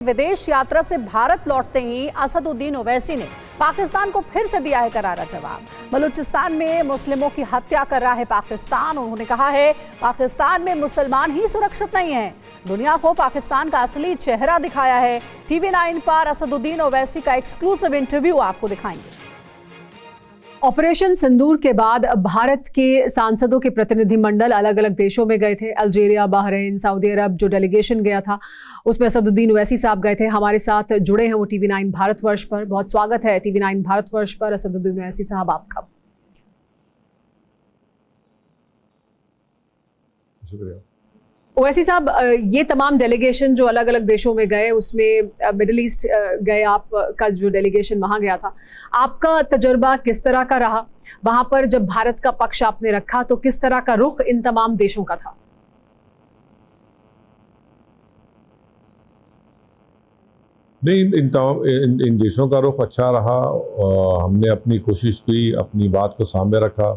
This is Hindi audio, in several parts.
विदेश यात्रा से भारत लौटते ही असदुद्दीन ओवैसी ने पाकिस्तान को फिर से दिया है करारा जवाब। बलूचिस्तान में मुस्लिमों की हत्या कर रहा है पाकिस्तान। उन्होंने कहा है पाकिस्तान में मुसलमान ही सुरक्षित नहीं है। दुनिया को पाकिस्तान का असली चेहरा दिखाया है। टीवी 9 पर असदुद्दीन ओवैसी का एक्सक्लूसिव इंटरव्यू आपको दिखाएंगे। ऑपरेशन सिंदूर के बाद भारत के सांसदों के प्रतिनिधिमंडल अलग अलग देशों में गए थे। अल्जीरिया, बहरीन, सऊदी अरब जो डेलीगेशन गया था उसमें असदुद्दीन ओवैसी साहब गए थे। हमारे साथ जुड़े हैं वो टीवी 9 भारतवर्ष पर। बहुत स्वागत है टीवी 9 भारतवर्ष पर असदुद्दीन ओवैसी साहब आपका। शुक्रिया। ओवैसी साहब, ये तमाम डेलीगेशन जो अलग अलग देशों में गए उसमें मिडिल ईस्ट गए, आपका जो डेलीगेशन वहां गया था, आपका तजुर्बा किस तरह का रहा? वहां पर जब भारत का पक्ष आपने रखा तो किस तरह का रुख इन तमाम देशों का था? नहीं, इन देशों का रुख अच्छा रहा। हमने अपनी कोशिश की, अपनी बात को सामने रखा।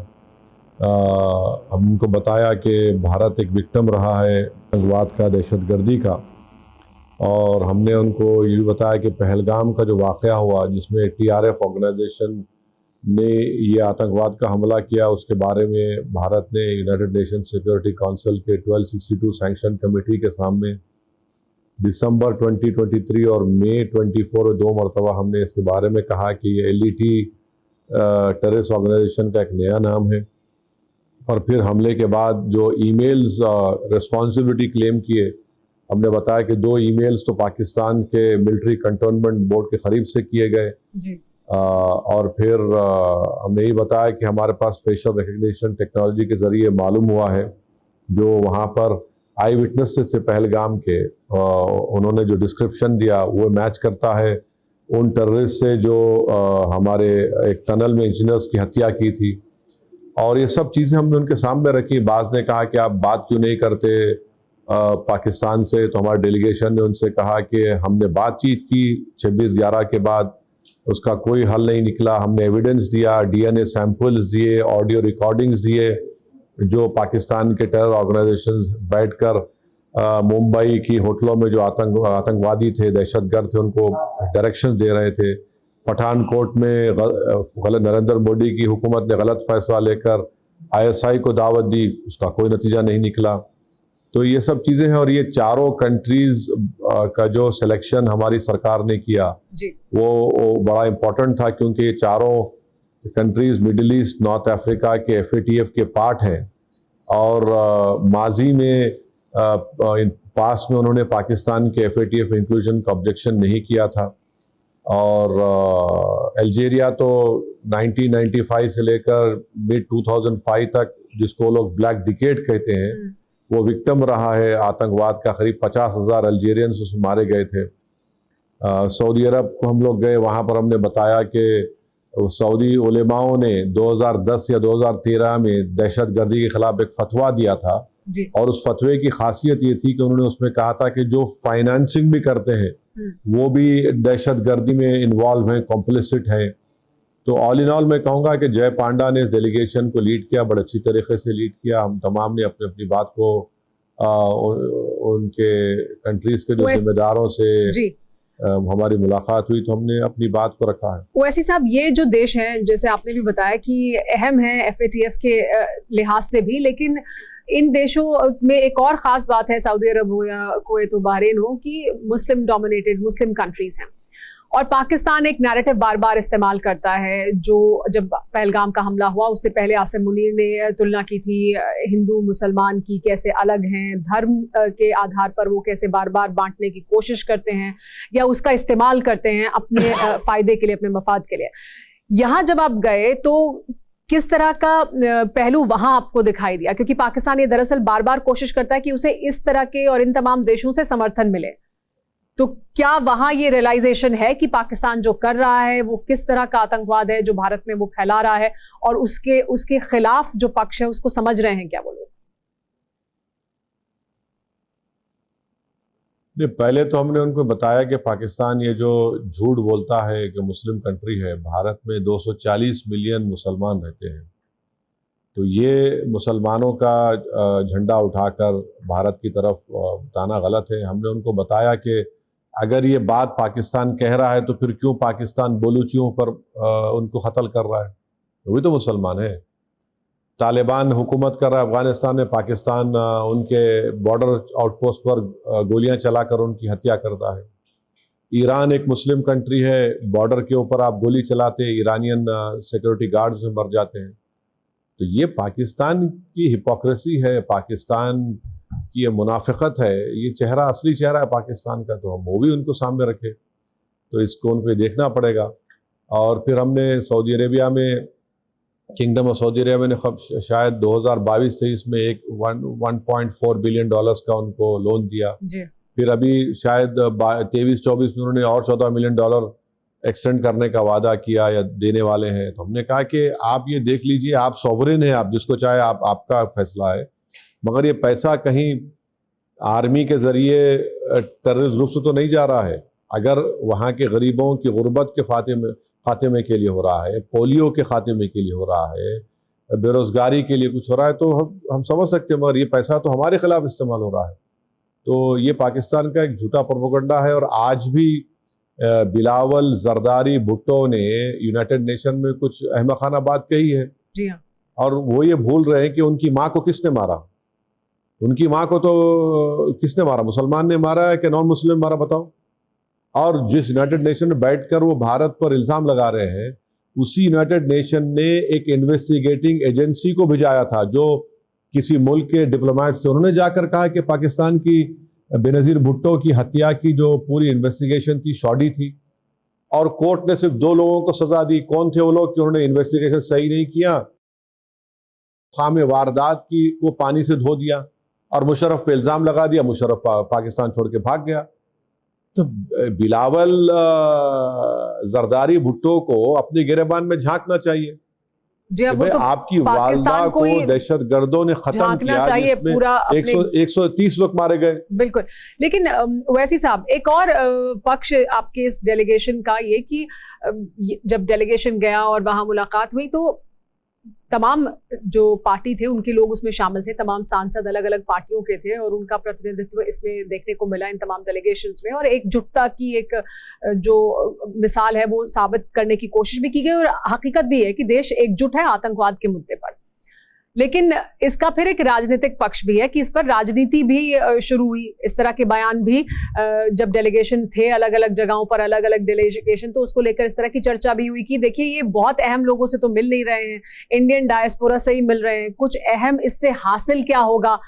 हमको बताया कि भारत एक विक्टिम रहा है आतंकवाद का, दहशतगर्दी का, और हमने उनको ये भी बताया कि पहलगाम का जो वाक़या हुआ जिसमें TRF ऑर्गेनाइजेशन ने ये आतंकवाद का हमला किया, उसके बारे में भारत ने यूनाइटेड नेशन सिक्योरिटी काउंसिल के 1262 सैंक्शन कमेटी के सामने दिसंबर 2023 और मई 24 दो मरतबा हमने इसके बारे में कहा कि ये LET टेररिस्ट ऑर्गेनाइजेशन का एक नया नाम है। और फिर हमले के बाद जो ईमेल्स रिस्पॉन्सिबिलिटी क्लेम किए, हमने बताया कि 2 ईमेल्स तो पाकिस्तान के मिलिट्री कंटोनमेंट बोर्ड के करीब से किए गए जी। और फिर हमने ये बताया कि हमारे पास फेशियल रिकग्निशन टेक्नोलॉजी के ज़रिए मालूम हुआ है जो वहाँ पर आई विटनेस थे पहलगाम के, उन्होंने जो डिस्क्रिप्शन दिया वो मैच करता है उन टेररिस्ट से जो हमारे एक टनल में इंजीनियर्स की हत्या की थी। और ये सब चीज़ें हमने उनके सामने रखी। बाज़ ने कहा कि आप बात क्यों नहीं करते पाकिस्तान से, तो हमारे डेलीगेशन ने उनसे कहा कि हमने बातचीत की 26/11 के बाद, उसका कोई हल नहीं निकला। हमने एविडेंस दिया, DNA सैंपल्स दिए, ऑडियो रिकॉर्डिंग्स दिए, जो पाकिस्तान के टेरर ऑर्गेनाइजेशंस बैठकर मुंबई की होटलों में जो आतंकवादी थे, दहशतगर्द थे, उनको डायरेक्शंस दे रहे थे। पठानकोट में गलत नरेंद्र मोदी की हुकूमत ने गलत फैसला लेकर ISI को दावत दी, उसका कोई नतीजा नहीं निकला। तो ये सब चीज़ें हैं। और ये चारों कंट्रीज़ का जो सिलेक्शन हमारी सरकार ने किया जी। वो बड़ा इम्पोर्टेंट था, क्योंकि ये चारों countries middle east, north Africa के FATF के पार्ट हैं। और माजी में पास में उन्होंने पाकिस्तान के FATF इंक्लूजन का ऑब्जेक्शन नहीं किया था। और अल्जीरिया तो 1995 से लेकर मिड 2005 तक, जिसको लोग ब्लैक डिकेड कहते हैं, वो विक्टिम रहा है आतंकवाद का। करीब 50,000 अल्जीरियंस उसमें मारे गए थे। सऊदी अरब को हम लोग गए, वहाँ पर हमने बताया कि सऊदी उलेमाओं ने 2010 या 2013 में दहशतगर्दी के खिलाफ एक फतवा दिया था जी। और उस फतवे की खासियत ये थी कि उन्होंने उसमें कहा था कि जो फाइनेंसिंग भी करते हैं वो भी दहशतगर्दी में इन्वॉल्व हैं, कॉम्प्लिसिट हैं। तो ऑल इन ऑल मैं कहूँगा कि जय पांडा ने इस डेलीगेशन को लीड किया, बड़े अच्छी तरीके से लीड किया। हम तमाम ने अपनी अपनी बात को उनके कंट्रीज़ के जो जिम्मेदारों से जी। हमारी मुलाकात हुई तो हमने अपनी बात को रखा है। ओवैसी साहब, ये जो देश हैं, जैसे आपने भी बताया कि अहम है FATF के लिहाज से भी, लेकिन इन देशों में एक और ख़ास बात है, सऊदी अरब हो या कुवैत हो, बहरीन हो, कि मुस्लिम डोमिनेटेड मुस्लिम कंट्रीज़ हैं। और पाकिस्तान एक नैरेटिव बार बार इस्तेमाल करता है, जो जब पहलगाम का हमला हुआ उससे पहले आसिम मुनीर ने तुलना की थी हिंदू मुसलमान की, कैसे अलग हैं, धर्म के आधार पर वो कैसे बार बार बांटने की कोशिश करते हैं या उसका इस्तेमाल करते हैं अपने फ़ायदे के लिए, अपने मफाद के लिए। यहाँ जब आप गए तो किस तरह का पहलू वहां आपको दिखाई दिया? क्योंकि पाकिस्तान ये दरअसल बार बार कोशिश करता है कि उसे इस तरह के और इन तमाम देशों से समर्थन मिले। तो क्या वहां ये रियलाइजेशन है कि पाकिस्तान जो कर रहा है वो किस तरह का आतंकवाद है जो भारत में वो फैला रहा है, और उसके खिलाफ जो पक्ष है उसको समझ रहे हैं क्या वो लोग? पहले तो हमने उनको बताया कि पाकिस्तान ये जो झूठ बोलता है कि मुस्लिम कंट्री है, भारत में 240 मिलियन मुसलमान रहते हैं। तो ये मुसलमानों का झंडा उठाकर भारत की तरफ बताना गलत है। हमने उनको बताया कि अगर ये बात पाकिस्तान कह रहा है तो फिर क्यों पाकिस्तान बलूचियों पर उनको कत्ल कर रहा है? वो भी तो मुसलमान है। तालिबान हुकूमत कर रहा है अफगानिस्तान में, पाकिस्तान उनके बॉर्डर आउटपोस्ट पर गोलियां चलाकर उनकी हत्या करता है। ईरान एक मुस्लिम कंट्री है, बॉर्डर के ऊपर आप गोली चलाते ईरानियन सिक्योरिटी गार्ड्स में मर जाते हैं। तो ये पाकिस्तान की हिपोक्रेसी है, पाकिस्तान की ये मुनाफिकत है, ये चेहरा असली चेहरा है पाकिस्तान का, तो हम वो भी उनको सामने रखे, तो इसको उनको देखना पड़ेगा। और फिर हमने सऊदी अरेबिया में, किंगडम ऑफ सऊदी अरेबिया ने शायद 2022-23 में एक 1.4 बिलियन डॉलर्स का उनको लोन दिया जी। फिर अभी शायद 23-24 में उन्होंने और 14 मिलियन डॉलर एक्सटेंड करने का वादा किया या देने वाले हैं। तो हमने कहा कि आप ये देख लीजिए, आप सॉवरेन हैं, आप जिसको चाहे आप, आपका फैसला है, मगर ये पैसा कहीं आर्मी के ज़रिए टेररिस्ट ग्रुप से तो नहीं जा रहा है। अगर वहाँ के गरीबों की गुर्बत के खात्मे के लिए हो रहा है, पोलियो के खात्मे के लिए हो रहा है, बेरोज़गारी के लिए कुछ हो रहा है, तो हम समझ सकते हैं, मगर ये पैसा तो हमारे खिलाफ इस्तेमाल हो रहा है। तो ये पाकिस्तान का एक झूठा प्रोपेगेंडा है। और आज भी बिलावल जरदारी भुट्टो ने यूनाइटेड नेशन में कुछ अहमकाना बात कही है। जी हाँ। और वो ये भूल रहे हैं कि उनकी माँ को किसने मारा। उनकी माँ को तो किसने मारा? मुसलमान ने मारा है कि नॉन मुस्लिम मारा, बताओ। और जिस यूनाइटेड नेशन में बैठकर वो भारत पर इल्ज़ाम लगा रहे हैं, उसी यूनाइटेड नेशन ने एक इन्वेस्टिगेटिंग एजेंसी को भिजाया था, जो किसी मुल्क के डिप्लोमेट से उन्होंने जाकर कहा कि पाकिस्तान की बेनज़ीर भुट्टो की हत्या की जो पूरी इन्वेस्टिगेशन थी शॉडी थी, और कोर्ट ने सिर्फ 2 लोगों को सजा दी। कौन थे वो लोग? कि उन्होंने इन्वेस्टिगेशन सही नहीं किया, खामे वारदात की को पानी से धो दिया और मुशर्रफ पे इल्ज़ाम लगा दिया। मुशर्रफ पाकिस्तान छोड़ के भाग गया। तो बिलावल जरदारी भुट्टो को अपने गिरेबान में झांकना चाहिए। जी, अब वो तो आपकी वालदा को दहशतगर्दों ने खत्म किया, चाहिए पूरा 130 लोग मारे गए। बिल्कुल। लेकिन वैसी साहब, एक और पक्ष आपके इस डेलीगेशन का ये कि जब डेलीगेशन गया और वहां मुलाकात हुई तो तमाम जो पार्टी थे उनके लोग उसमें शामिल थे, तमाम सांसद अलग अलग पार्टियों के थे और उनका प्रतिनिधित्व इसमें देखने को मिला इन तमाम डेलीगेशंस में। और एकजुटता की एक जो मिसाल है वो साबित करने की कोशिश भी की गई और हकीकत भी है कि देश एकजुट है आतंकवाद के मुद्दे पर। लेकिन इसका फिर एक राजनीतिक पक्ष भी है कि इस पर राजनीति भी शुरू हुई। इस तरह के बयान भी जब डेलीगेशन थे अलग अलग जगहों पर, अलग अलग डेलीगेशन, तो उसको लेकर इस तरह की चर्चा भी हुई कि देखिए ये बहुत अहम लोगों से तो मिल नहीं रहे हैं, इंडियन डायस्पोरा से ही मिल रहे हैं, कुछ अहम इससे हासिल क्या होगा।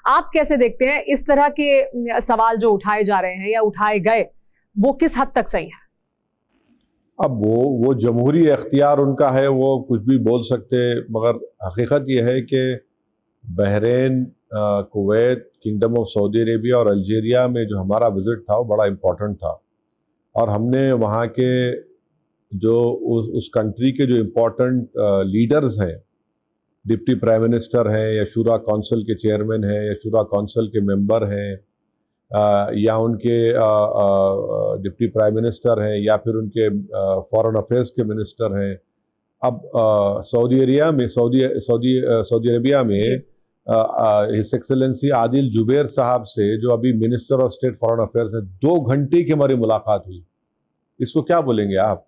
आप कैसे देखते हैं इस तरह के सवाल जो उठाए जा रहे हैं या उठाए गए, वो किस हद तक सही है? अब वो जमहूरी अख्तियार उनका है, वो कुछ भी बोल सकते, मगर हकीकत ये है कि Bahrain, Kuwait, kingdom of Saudi Arabia और अल्जीरिया में जो हमारा विज़िट था वो बड़ा इम्पोर्टेंट था। और हमने वहाँ के जो उस कंट्री के जो इम्पोर्टेंट लीडर्स हैं, डिप्टी प्राइम मिनिस्टर हैं या शूरा काउंसिल के चेयरमैन हैं या शूरा काउंसिल के मेंबर हैं, या उनके डिप्टी प्राइम मिनिस्टर हैं या फिर उनके फॉरेन अफेयर्स के मिनिस्टर हैं। अब सऊदी अरेबिया में हिज एक्सेलेंसी आदिल जुबैर साहब से, जो अभी minister of state foreign affairs हैं, 2 घंटे की हमारी मुलाकात हुई। इसको क्या बोलेंगे आप?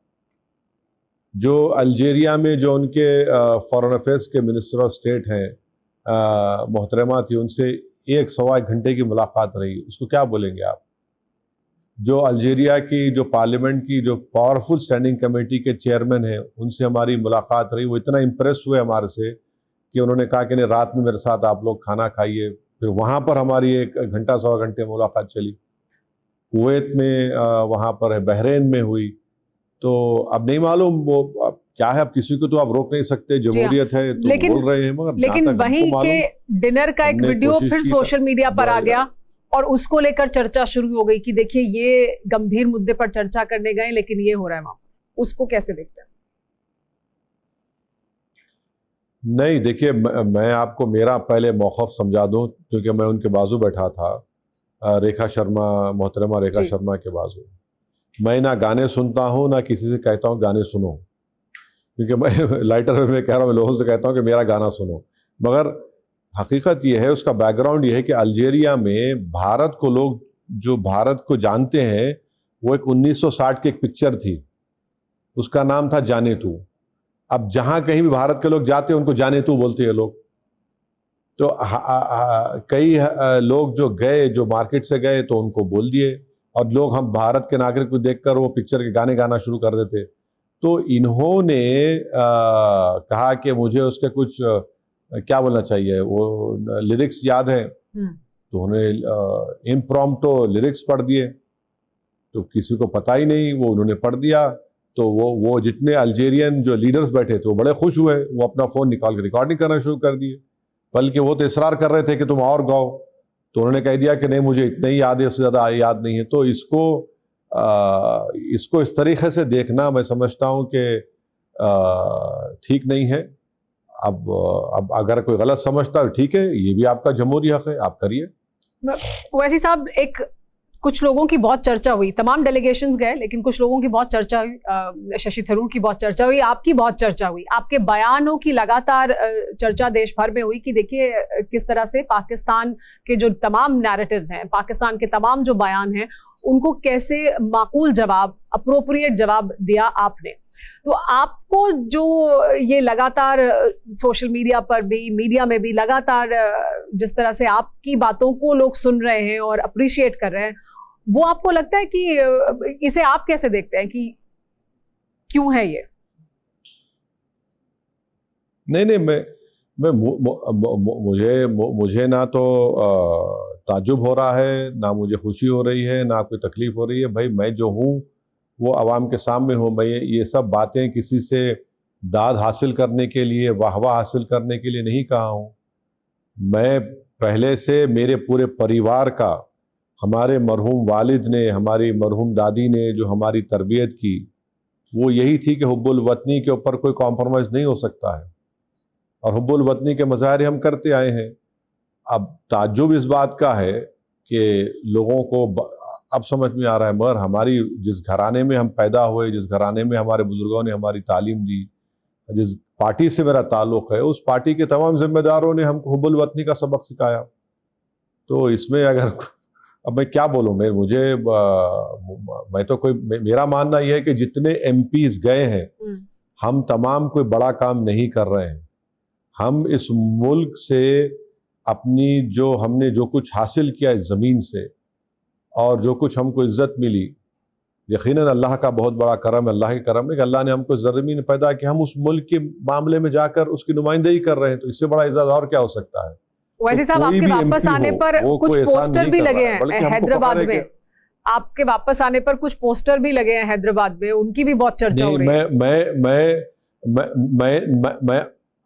जो अल्जीरिया में जो उनके फॉरेन अफेयर्स के मिनिस्टर ऑफ स्टेट हैं, मोहतरमा थी, उनसे 1-1.25 घंटे की मुलाकात रही, उसको क्या बोलेंगे आप? जो अल्जीरिया की जो पार्लियामेंट की जो पावरफुल स्टैंडिंग कमेटी के चेयरमैन हैं, उनसे हमारी मुलाकात रही। वो इतना इम्प्रेस हुए हमारे से कि उन्होंने कहा कि नहीं, रात में मेरे साथ आप लोग खाना खाइए। फिर वहाँ पर हमारी 1 घंटा 1.25 घंटे मुलाकात चली। कुवैत में वहाँ पर बहरीन में हुई। तो अब नहीं मालूम वो क्या है, अब किसी को तो आप रोक नहीं सकते, जमहूरियत है तो बोल रहे हैं। मगर लेकिन वहीं के डिनर का एक वीडियो फिर सोशल मीडिया पर आ गया और उसको लेकर चर्चा शुरू हो गई कि देखिए ये गंभीर मुद्दे पर चर्चा करने गए लेकिन ये हो रहा है वहां। उसको कैसे देखते हैं? नहीं, देखिए, मैं आपको मेरा पहले मौक़िफ़ समझा दूं, क्योंकि मैं उनके बाजू बैठा था, रेखा शर्मा, मोहतरमा रेखा शर्मा के बाजू। मैं ना गाने सुनता हूँ ना किसी से कहता हूँ गाने सुनो, क्योंकि मैं लाइटर में कह रहा हूँ, लोगों से कहता हूँ कि मेरा गाना सुनो। मगर हकीकत ये है, उसका बैकग्राउंड ये है कि अल्जीरिया में भारत को लोग जो भारत को जानते हैं वो एक 1960 की एक पिक्चर थी, उसका नाम था जाने तू। अब जहां कहीं भी भारत के लोग जाते हैं उनको जाने तू बोलते हैं लोग। तो कई लोग जो गए, जो मार्केट से गए, तो उनको बोल दिए, और लोग हम भारत के नागरिक को देखकर वो पिक्चर के गाने गाना शुरू कर देते। तो इन्होंने कहा कि मुझे उसके कुछ क्या बोलना चाहिए, वो लिरिक्स याद हैं, तो उन्होंने इम्प्रॉम्प्टो लिरिक्स पढ़ दिए, तो किसी को पता ही नहीं, वो उन्होंने पढ़ दिया। तो वो जितने अल्जेरियन जो लीडर्स बैठे थे वो बड़े खुश हुए, वो अपना फ़ोन निकाल के रिकॉर्डिंग करना शुरू कर दिए, बल्कि वो तो इसरार कर रहे थे कि तुम और गाओ, तो उन्होंने कह दिया कि नहीं मुझे इतना ही याद है, उससे ज़्यादा याद नहीं है। तो इसको इस तरीके से देखना मैं समझता हूँ कि ठीक नहीं है। अब अगर कोई गलत समझता है ठीक है, ये भी आपका जमहूरी हक है, आप करिए। ओवैसी साहब, एक कुछ लोगों की बहुत चर्चा हुई, तमाम डेलीगेशंस गए, लेकिन कुछ लोगों की बहुत चर्चा हुई, शशि थरूर की बहुत चर्चा हुई, आपकी बहुत चर्चा हुई, आपके बयानों की लगातार चर्चा देश भर में हुई कि देखिए किस तरह से पाकिस्तान के जो तमाम नैरेटिव्स हैं, पाकिस्तान के तमाम जो बयान हैं, उनको कैसे माकूल जवाब, अप्रोप्रिएट जवाब दिया आपने। तो आपको जो ये लगातार सोशल मीडिया पर भी, मीडिया में भी लगातार जिस तरह से आपकी बातों को लोग सुन रहे हैं और अप्रिशिएट कर रहे हैं, वो आपको लगता है कि इसे आप कैसे देखते हैं कि क्यों है ये? नहीं, मुझे ना तो ताज्जुब हो रहा है, ना मुझे खुशी हो रही है, ना कोई तकलीफ हो रही है। भाई मैं जो हूँ वो आवाम के सामने हूँ। मैं ये सब बातें किसी से दाद हासिल करने के लिए, वाहवाह हासिल करने के लिए नहीं कहा हूँ। मैं पहले से मेरे पूरे परिवार का, हमारे मरहूम वालिद ने, हमारी मरहूम दादी ने जो हमारी तरबियत की, वो यही थी कि हुब्बुल वतनी के ऊपर कोई कॉम्प्रोमाइज़ नहीं हो सकता है, और हुब्बुल वतनी के मज़ाहिर हम करते आए हैं। अब ताज्जुब इस बात का है कि लोगों को अब समझ में आ रहा है, मगर हमारी जिस घराने में हम पैदा हुए, जिस घराने में हमारे बुजुर्गों ने हमारी तालीम दी, जिस पार्टी से मेरा ताल्लुक़ है, उस पार्टी के तमाम जिम्मेदारों ने हमको हुब्बुल वतनी का सबक सिखाया। तो इसमें अगर अब मैं क्या बोलूँ, मैं तो कोई, मेरा मानना यह है कि जितने MPs गए हैं, हम तमाम कोई बड़ा काम नहीं कर रहे हैं। हम इस मुल्क से अपनी हमने जो कुछ हासिल किया इस ज़मीन से, और जो कुछ हमको इज़्ज़त मिली, यकीनन अल्लाह का बहुत बड़ा करम है, अल्लाह के करम है कि अल्लाह ने हमको इस ज़मीन में पैदा कि हम उस मुल्क के मामले में जाकर उसकी नुमाइंदगी कर रहे हैं। तो इससे बड़ा इज़्ज़त और क्या हो सकता है? वैसे साहब, आपके वापस आने पर कुछ पोस्टर भी लगे हैं हैदराबाद में, आपके वापस आने पर कुछ पोस्टर भी लगे हैं हैदराबाद में, उनकी भी बहुत चर्चा हो रही है।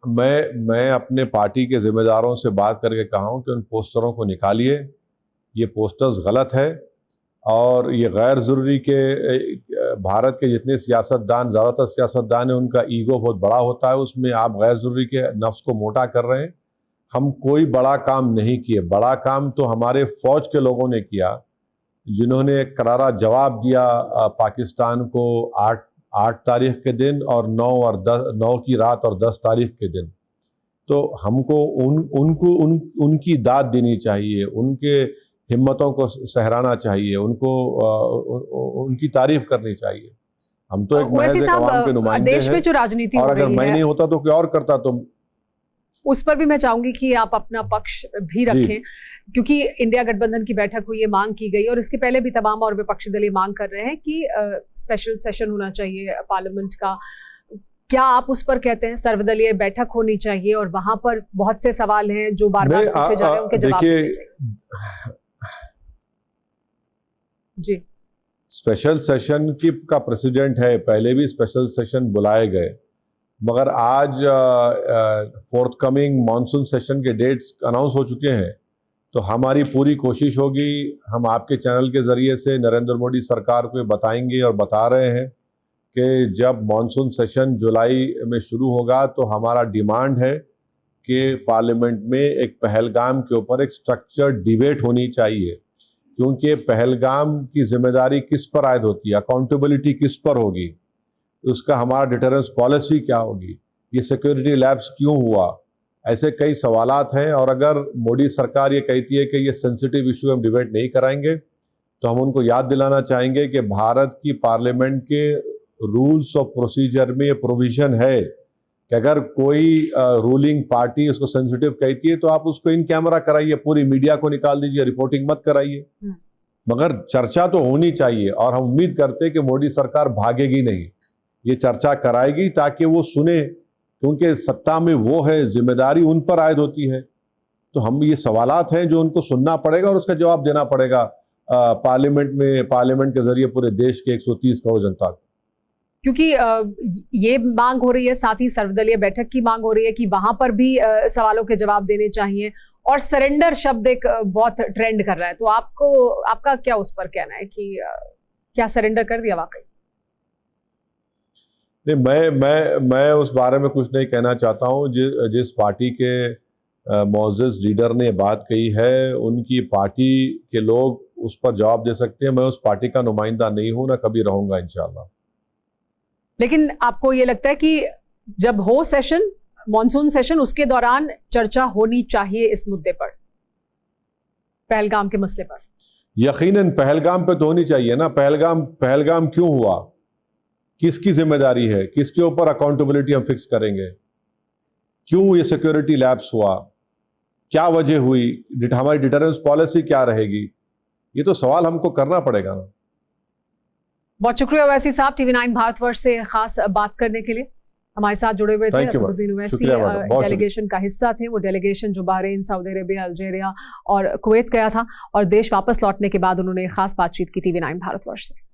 मैं अपने पार्टी के जिम्मेदारों से बात करके कहा हूं कि उन पोस्टरों को निकालिए, ये पोस्टर्स गलत है, और ये गैर ज़रूरी के भारत के जितने सियासतदान, ज़्यादातर सियासतदान हैं, उनका ईगो बहुत बड़ा होता है, उसमें आप गैर ज़रूरी के नफ्स को मोटा कर रहे हैं। हम कोई बड़ा काम नहीं किए। बड़ा काम तो हमारे फ़ौज के लोगों ने किया, जिन्होंने एक करारा जवाब दिया पाकिस्तान को 8 तारीख के दिन, और 9 की रात और 10 तारीख के दिन। तो हमको उनकी दाद देनी चाहिए, उनके हिम्मतों को सहराना चाहिए, उनकी तारीफ करनी चाहिए। हम तो एक महज अवाम के नुमाइंदे देश में जो राजनीति और अगर मैं नहीं होता तो कोई और करता। तो उस पर भी मैं चाहूंगी कि आप अपना पक्ष भी रखें, क्योंकि इंडिया गठबंधन की बैठक हुई है, मांग की गई, और इसके पहले भी तमाम और विपक्षी दल मांग कर रहे हैं कि स्पेशल सेशन होना चाहिए पार्लियामेंट का। क्या आप उस पर कहते हैं सर्वदलीय बैठक होनी चाहिए, और वहां पर बहुत से सवाल हैं जो बार बार पूछे जा रहे हैं, उनके जवाब देने चाहिए? जी, स्पेशल सेशन का प्रेसिडेंट है, पहले भी स्पेशल सेशन बुलाए गए, मगर आज फोर्थकमिंग मॉनसून सेशन के डेट्स अनाउंस हो चुके हैं। तो हमारी पूरी कोशिश होगी, हम आपके चैनल के ज़रिए से नरेंद्र मोदी सरकार को बताएंगे और बता रहे हैं कि जब मॉनसून सेशन जुलाई में शुरू होगा तो हमारा डिमांड है कि पार्लियामेंट में एक पहलगाम के ऊपर एक स्ट्रक्चर्ड डिबेट होनी चाहिए, क्योंकि पहलगाम की जिम्मेदारी किस पर आयद होती है, अकाउंटेबिलिटी किस पर होगी, उसका हमारा डिटरेंस पॉलिसी क्या होगी, ये सिक्योरिटी लैब्स क्यों हुआ, ऐसे कई सवालात हैं। और अगर मोदी सरकार ये कहती है कि ये सेंसिटिव इशू हम डिबेट नहीं कराएंगे, तो हम उनको याद दिलाना चाहेंगे कि भारत की पार्लियामेंट के रूल्स ऑफ प्रोसीजर में ये प्रोविजन है कि अगर कोई रूलिंग पार्टी उसको सेंसिटिव कहती है तो आप उसको इन कैमरा कराइए, पूरी मीडिया को निकाल दीजिए, रिपोर्टिंग मत कराइए, मगर चर्चा तो होनी चाहिए। और हम उम्मीद करते हैं कि मोदी सरकार भागेगी नहीं, ये चर्चा कराएगी ताकि वो सुने, क्योंकि सत्ता में वो है, जिम्मेदारी उन पर आयद होती है। तो हम ये सवालात हैं जो उनको सुनना पड़ेगा और उसका जवाब देना पड़ेगा पार्लियामेंट में, पार्लियामेंट के जरिए पूरे देश के 130 करोड़ जनता को। क्योंकि ये मांग हो रही है, साथ ही सर्वदलीय बैठक की मांग हो रही है कि वहां पर भी सवालों के जवाब देने चाहिए, और सरेंडर शब्द एक बहुत ट्रेंड कर रहा है। तो आपका क्या उस पर कहना है कि क्या सरेंडर कर दिया वाकई? नहीं, मैं उस बारे में कुछ नहीं कहना चाहता हूँ। जिस पार्टी के मोअज़्ज़ज़ लीडर ने बात कही है, उनकी पार्टी के लोग उस पर जवाब दे सकते हैं। मैं उस पार्टी का नुमाइंदा नहीं हूं, ना कभी रहूंगा इंशाल्लाह। लेकिन आपको ये लगता है कि जब हो सेशन, मॉनसून सेशन, उसके दौरान चर्चा होनी चाहिए इस मुद्दे पर, पहलगाम के मसले पर? यकीनन पहलगाम पे तो होनी चाहिए ना। पहलगाम क्यों हुआ, किसकी जिम्मेदारी है, किसके ऊपर अकाउंटेबिलिटी हम फिक्स करेंगे, क्यों ये सिक्योरिटी लैप्स हुआ, क्या वजह हुई, हमारी डिटरेंस पॉलिसी क्या रहेगी, ये तो सवाल हमको करना पड़ेगा ना। बहुत शुक्रिया ओवैसी साहब, TV9 भारतवर्ष से खास बात करने के लिए हमारे साथ जुड़े हुए थे। असदुद्दीन ओवैसी डेलीगेशन का हिस्सा थे। वो डेलीगेशन जो बहरीन, सऊदी अरेबिया, अल्जीरिया और कुवैत गया था, और देश वापस लौटने के बाद उन्होंने खास बातचीत की TV9 भारतवर्ष से।